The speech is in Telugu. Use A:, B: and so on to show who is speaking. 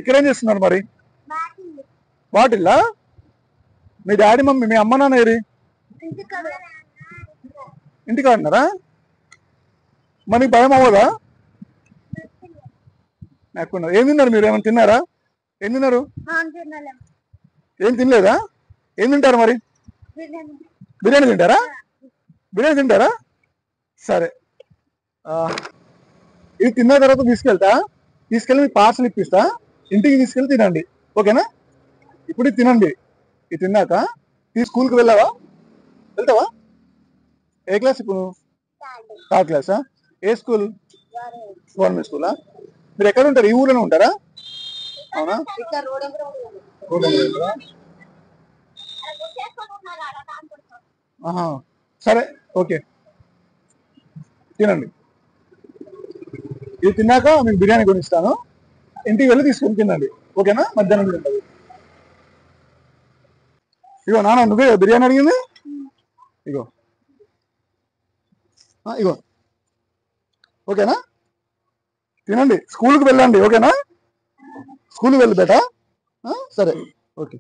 A: ఇక్కడ ఏం చేస్తున్నారు మరి? బాటిల్లా? మీ డాడీ మమ్మీ మీ అమ్మ నాన్న ఏరి ఇంటికి ఆడినారా? మరి భయం అవ్వదా? నాకు ఏం తిన్నారు మీరు? ఏమైనా తిన్నారా? ఏం తిన్నారు? ఏం తినలేదా? ఏం తింటారు మరి? బిర్యానీ తింటారా? బిర్యానీ తింటారా? సరే, ఇది తిన్న తర్వాత తీసుకెళ్ళి మీకు పార్సల్ ఇప్పిస్తా, ఇంటికి తీసుకెళ్ళి తినండి, ఓకేనా? ఇప్పుడు ఇది తినండి, ఇది తిన్నాక స్కూల్కి వెళ్తావా? ఏ క్లాస్ ఇప్పుడు? థర్డ్ క్లాసా? ఏ స్కూల్? గవర్నమెంట్ స్కూలా? మీరు ఎక్కడ ఉంటారు? ఈ ఊళ్ళోనే ఉంటారా? అవునా? సరే, ఓకే, తినండి. ఇది తిన్నాక మీకు బిర్యానీ కొనిస్తాను, ఇంటికి వెళ్ళి తీసుకొని తినండి, ఓకేనా? మధ్యాహ్నం తింటుంది. ఇగో నాన్న, నువ్వే బిర్యానీ అడిగింది, ఇగో ఇగో, ఓకేనా? తినండి, స్కూల్కి వెళ్ళండి, ఓకేనా? స్కూల్కి వెళ్ళి బేటా. సరే, ఓకే.